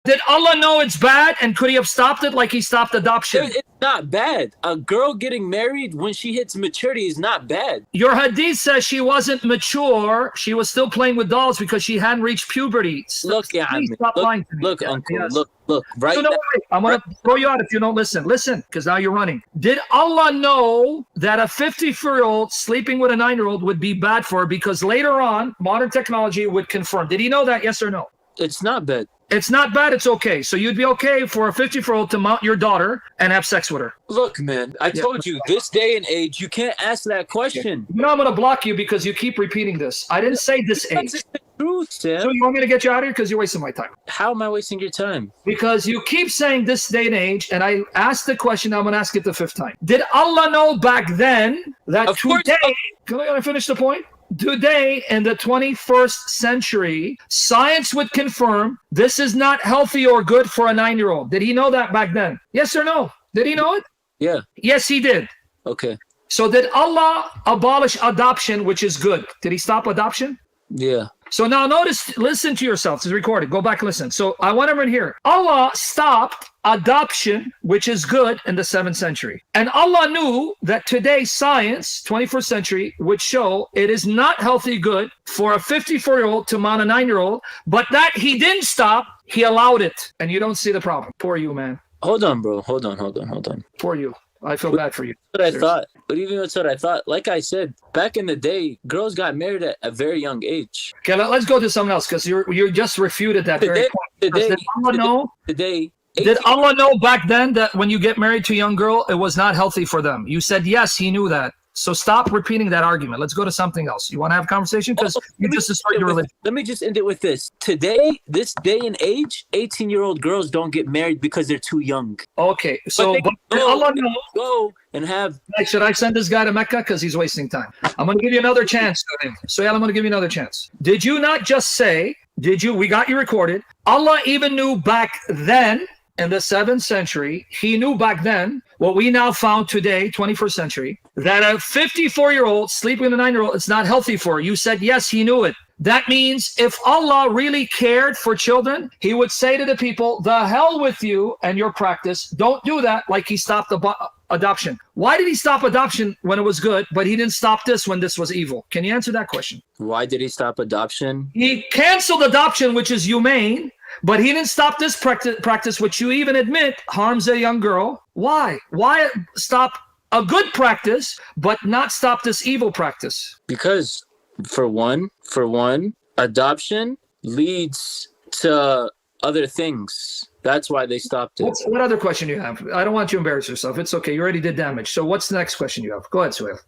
Did Allah know it's bad, and could he have stopped it like he stopped adoption? It's not bad. A girl getting married when she hits maturity is not bad. Your hadith says she wasn't mature. She was still playing with dolls because she hadn't reached puberty. Look, yeah, look, uncle, Yes. look, right? So no, wait, I'm going to throw you out if you don't listen. Listen, because now you're running. Did Allah know that a 54-year-old sleeping with a 9-year-old would be bad for her because later on, modern technology would confirm? Did he know that, yes or no? It's not bad. It's not bad, it's okay. So you'd be okay for a 54-year-old to mount your daughter and have sex with her? Look, man, I told you, this day and age, you can't ask that question. You know I'm going to block you because you keep repeating this. I didn't say this age. That's the truth, Sam. So you want me to get you out of here because you're wasting my time? How am I wasting your time? Because you keep saying this day and age, and I asked the question, I'm going to ask it the 5th time. Did Allah know back then that today, can I finish the point? Today, in the 21st century, science would confirm this is not healthy or good for a 9-year-old. Did he know that back then? Yes or no? Did he know it? Yeah. Yes, he did. Okay. So did Allah abolish adoption, which is good? Did he stop adoption? Yeah. So now notice, listen to yourself. It's recorded. Go back and listen. So I want everyone here. Allah stopped adoption, which is good, in the 7th century. And Allah knew that today's science, 21st century, would show it is not healthy good for a 54-year-old to mount a 9-year-old, but that he didn't stop, he allowed it. And you don't see the problem. Poor you, man. Hold on, bro. Hold on. Poor you. I feel bad for you. What I thought. What do you mean that's what I thought? Like I said, back in the day, girls got married at a very young age. Okay, let's go to something else because you just refuted that very point. Did Allah know? Did Allah know back then that when you get married to a young girl, it was not healthy for them? You said yes, he knew that. So stop repeating that argument. Let's go to something else. You want to have a conversation? Because you just destroyed your religion. Let me just end it with this. Today, this day and age, 18-year-old girls don't get married because they're too young. Okay, so did Allah know? Go and have... Should I send this guy to Mecca? Because he's wasting time. I'm going to give you another chance. So yeah, I'm going to give you another chance. Did you not just say, we got you recorded, Allah even knew back then, in the 7th century, he knew back then, what we now found today, 21st century, that a 54-year-old sleeping with a 9-year-old, it's not healthy for her. You said, yes, he knew it. That means if Allah really cared for children, he would say to the people, the hell with you and your practice. Don't do that, like he stopped adoption. Why did he stop adoption when it was good, but he didn't stop this when this was evil? Can you answer that question? Why did he stop adoption? He canceled adoption, which is humane, but he didn't stop this practice, which you even admit harms a young girl. Why? Why stop a good practice, but not stop this evil practice? Because for one, adoption leads to other things. That's why they stopped it. What other question do you have? I don't want you to embarrass yourself. It's okay. You already did damage. So what's the next question you have? Go ahead, Suhail.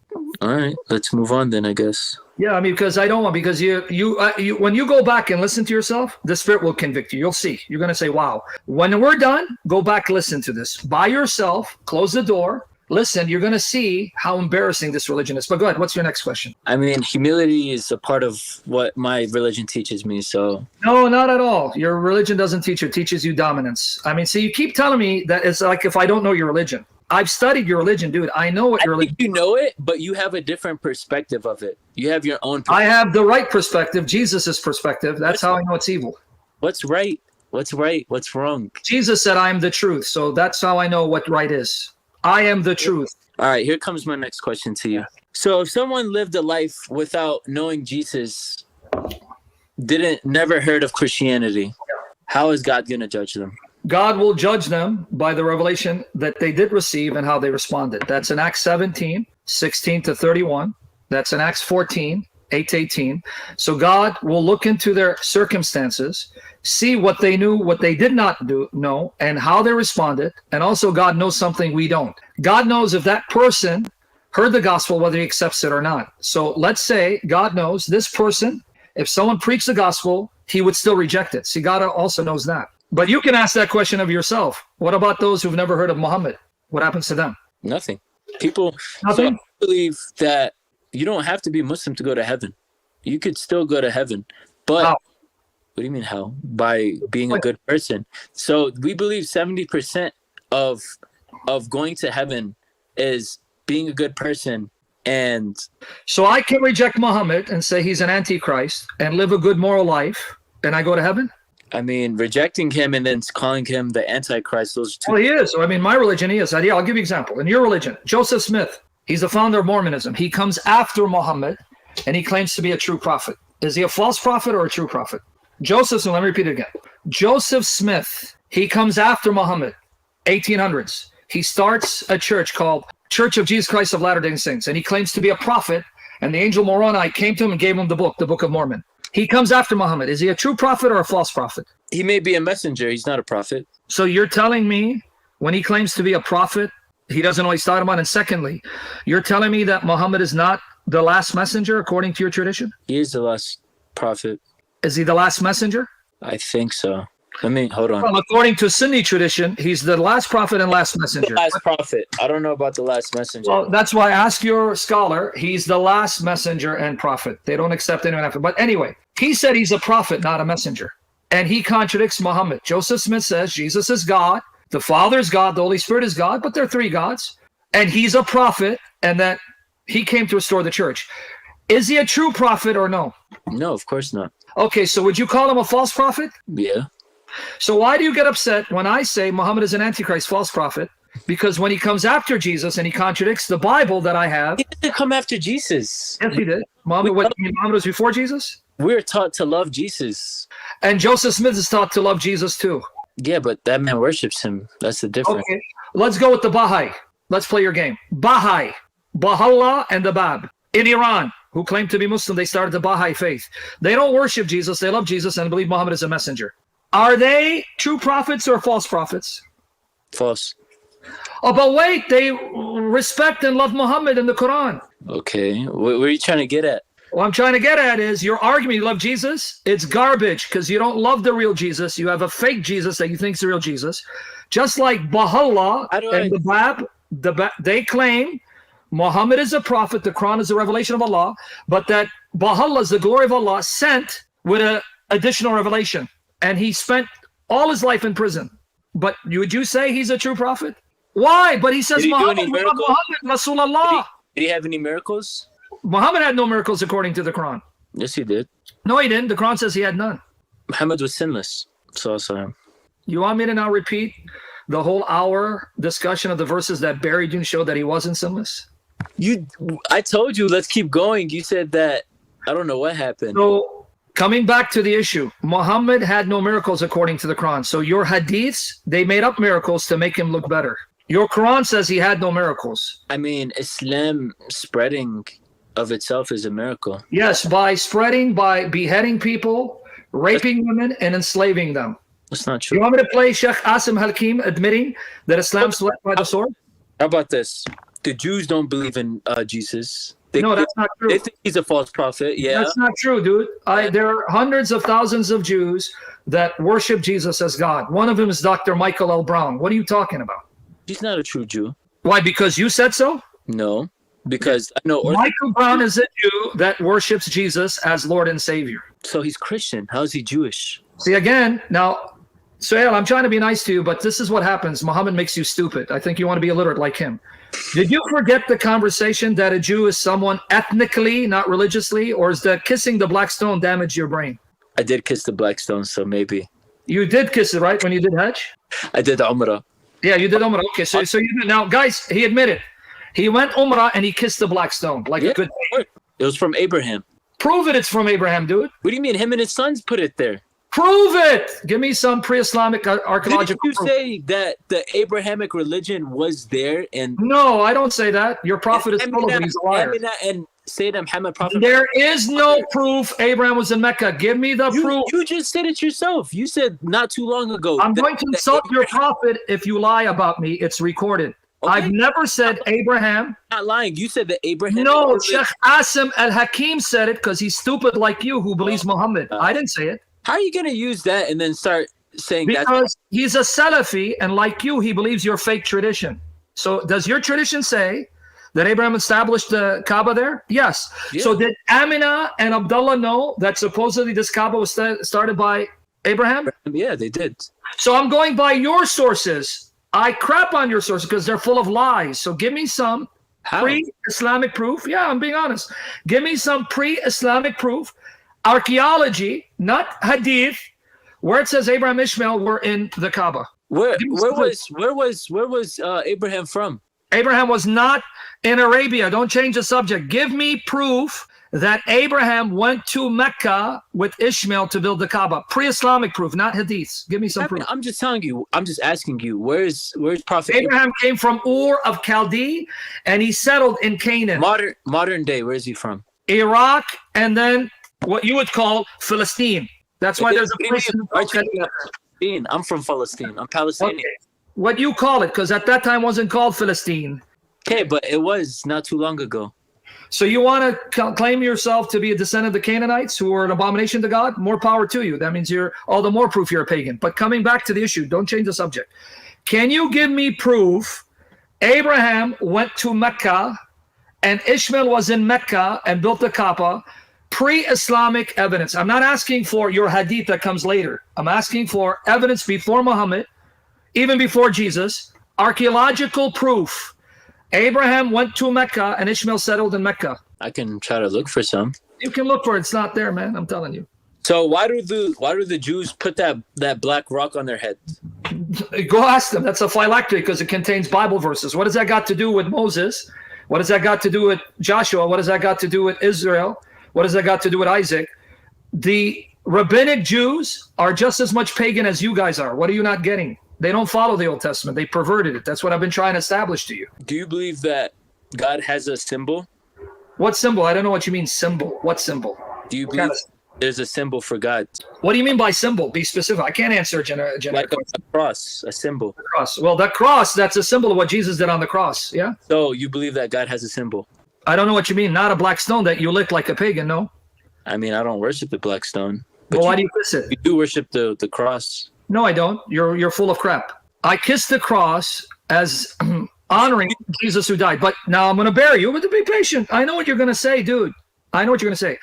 All right, let's move on then, I guess. Yeah, I mean, because I don't want, because you when you go back and listen to yourself, the Spirit will convict you. You'll see. You're going to say, wow. When we're done, go back, listen to this. By yourself, close the door, listen, you're going to see how embarrassing this religion is. But go ahead. What's your next question? I mean, humility is a part of what my religion teaches me, so. No, not at all. Your religion doesn't teach you. It teaches you dominance. I mean, so you keep telling me that it's like if I don't know your religion. I've studied your religion, dude. I know what your religion is. You know it, but you have a different perspective of it. You have your own perspective. I have the right perspective, Jesus' perspective. That's how I know it's evil. What's right? What's right? What's wrong? Jesus said, I am the truth. So that's how I know what right is. I am the truth. All right, here comes my next question to you. So if someone lived a life without knowing Jesus, never heard of Christianity, how is God going to judge them? God will judge them by the revelation that they did receive and how they responded. That's in Acts 17, 16 to 31. That's in Acts 14, 8 to 18. So God will look into their circumstances, see what they knew, what they did not know, and how they responded. And also God knows something we don't. God knows if that person heard the gospel, whether he accepts it or not. So let's say God knows this person, if someone preached the gospel, he would still reject it. See, God also knows that. But you can ask that question of yourself. What about those who've never heard of Muhammad? What happens to them? Nothing. People Nothing? So I believe that you don't have to be Muslim to go to heaven. You could still go to heaven. But how? What do you mean how? By being a good person. So we believe 70% of going to heaven is being a good person. And so I can reject Muhammad and say he's an antichrist and live a good moral life, and I go to heaven? I mean, rejecting him and then calling him the Antichrist, those are two. Well, he is. So, I mean, my religion, he is. Yeah, I'll give you an example. In your religion, Joseph Smith, he's the founder of Mormonism. He comes after Muhammad, and he claims to be a true prophet. Is he a false prophet or a true prophet? Joseph Smith, let me repeat it again. Joseph Smith, he comes after Muhammad, 1800s. He starts a church called Church of Jesus Christ of Latter-day Saints, and he claims to be a prophet, and the angel Moroni came to him and gave him the Book of Mormon. He comes after Muhammad. Is he a true prophet or a false prophet? He may be a messenger. He's not a prophet. So you're telling me when he claims to be a prophet, he doesn't know he's talking about? And secondly, you're telling me that Muhammad is not the last messenger according to your tradition? He is the last prophet. Is he the last messenger? I think so. Let me, hold on. Well, according to Sunni tradition, he's the last prophet and last messenger. The last prophet. I don't know about the last messenger. Well, that's why I ask your scholar. He's the last messenger and prophet. They don't accept anyone after. But anyway, he said he's a prophet, not a messenger. And he contradicts Muhammad. Joseph Smith says Jesus is God, the Father is God, the Holy Spirit is God, but they're three gods. And he's a prophet, and that he came to restore the church. Is he a true prophet or no? No, of course not. Okay, so would you call him a false prophet? Yeah. So why do you get upset when I say Muhammad is an Antichrist, false prophet? Because when he comes after Jesus and he contradicts the Bible that I have. He didn't come after Jesus. Yes, he did. Muhammad was before Jesus? We're taught to love Jesus. And Joseph Smith is taught to love Jesus too. Yeah, but that man worships him. That's the difference. Okay, let's go with the Baha'i. Let's play your game. Baha'i, Baha'u'llah and the Bab in Iran, who claim to be Muslim, they started the Baha'i faith. They don't worship Jesus, they love Jesus and believe Muhammad is a messenger. Are they true prophets or false prophets? False. Oh, but wait, they respect and love Muhammad in the Quran. Okay, what are you trying to get at? What I'm trying to get at is your argument, you love Jesus, it's garbage because you don't love the real Jesus. You have a fake Jesus that you think is the real Jesus. Just like Baha'u'llah and the Bab, they claim Muhammad is a prophet, the Quran is a revelation of Allah, but that Baha'u'llah is the glory of Allah sent with an additional revelation. And he spent all his life in prison. But would you say he's a true prophet? Why? But he says Muhammad, Rasulullah. Did he have any miracles? Muhammad had no miracles according to the Quran. Yes, he did. No, he didn't. The Quran says he had none. Muhammad was sinless. So you want me to now repeat the whole hour discussion of the verses that buried you and showed that he wasn't sinless? I told you, let's keep going. You said that. I don't know what happened. So coming back to the issue, Muhammad had no miracles according to the Quran. So your hadiths, they made up miracles to make him look better. Your Quran says he had no miracles. I mean, Islam spreading of itself is a miracle. Yes, by spreading, by beheading people, raping women, and enslaving them. That's not true. You want me to play Sheikh Asim Hakim admitting that Islam swept by the sword? How about this? The Jews don't believe in Jesus. No, that's not true. They think he's a false prophet. Yeah, that's not true, dude. There are hundreds of thousands of Jews that worship Jesus as God. One of them is Dr. Michael L. Brown. What are you talking about? He's not a true Jew. Why? Because you said so? No, because I know Michael Brown is a Jew that worships Jesus as Lord and Savior. So he's Christian. How is he Jewish? See, again, now, Suhail, I'm trying to be nice to you, but this is what happens. Muhammad makes you stupid. I think you want to be illiterate like him. Did you forget the conversation that a Jew is someone ethnically, not religiously, or is that kissing the black stone damage your brain? I did kiss the black stone, so maybe. You did kiss it, right, when you did Hajj? I did Umrah. Yeah, you did Umrah. Okay, so you did. Now, guys, he admitted. He went Umrah and he kissed the black stone like a good thing. It was from Abraham. Prove it it's from Abraham, dude. What do you mean? Him and his sons put it there. Prove it! Give me some pre-Islamic archaeological proof. Didn't you say that the Abrahamic religion was there? And no, I don't say that. Your prophet is full of it. He's a liar. And Sayyidina Muhammad prophet. There is no proof Abraham was in Mecca. Give me the proof. You just said it yourself. You said not too long ago. I'm going to insult your prophet if you lie about me. It's recorded. Okay. I've never said Abraham. I'm not lying. You said that Abraham. No, Sheikh Asim al-Hakim said it because he's stupid like you who believes Muhammad. I didn't say it. How are you going to use that and then start saying that? Because he's a Salafi, and like you, he believes your fake tradition. So does your tradition say that Abraham established the Kaaba there? Yes. Yeah. So did Amina and Abdullah know that supposedly this Kaaba was started by Abraham? Yeah, they did. So I'm going by your sources. I crap on your sources because they're full of lies. So give me some pre-Islamic proof. Yeah, I'm being honest. Give me some pre-Islamic proof. Archaeology, not hadith, where it says Abraham and Ishmael were in the Kaaba. Where was Abraham from? Abraham was not in Arabia. Don't change the subject. Give me proof that Abraham went to Mecca with Ishmael to build the Kaaba. Pre-Islamic proof, not hadiths. Give me some proof. I'm just telling you. I'm just asking you. Where's Prophet Abraham came from Ur of Chaldee, and he settled in Canaan. Modern day. Where is he from? Iraq, and then what you would call Philistine. That's why there's a place in Palestine. I'm from Palestine. I'm Palestinian. Okay. What you call it, because at that time wasn't called Philistine. Okay, but it was not too long ago. So you want to claim yourself to be a descendant of the Canaanites who are an abomination to God? More power to you. That means you're all the more proof you're a pagan. But coming back to the issue, don't change the subject. Can you give me proof Abraham went to Mecca and Ishmael was in Mecca and built the Kaaba? Pre-Islamic evidence. I'm not asking for your hadith that comes later. I'm asking for evidence before Muhammad, even before Jesus, archaeological proof. Abraham went to Mecca and Ishmael settled in Mecca. I can try to look for some. You can look for it. It's not there, man. I'm telling you. So why do the Jews put that black rock on their head? Go ask them. That's a phylactery because it contains Bible verses. What does that got to do with Moses? What does that got to do with Joshua? What does that got to do with Israel? What does that got to do with Isaac? The rabbinic Jews are just as much pagan as you guys are. What are you not getting? They don't follow the Old Testament. They perverted it. That's what I've been trying to establish to you. Do you believe that God has a symbol? What symbol? I don't know what you mean symbol. What symbol? Do you believe there's a symbol for God? What do you mean by symbol? Be specific. I can't answer generic. Like a cross, a symbol. The cross. Well, that cross, that's a symbol of what Jesus did on the cross. Yeah? So you believe that God has a symbol? I don't know what you mean. Not a black stone that you lick like a pagan, no? I mean, I don't worship the black stone. Well, why do you kiss it? You do worship the cross. No, I don't. You're full of crap. I kiss the cross as honoring Jesus who died. But now I'm going to bury you. But be patient. I know what you're going to say, dude. I know what you're going to say.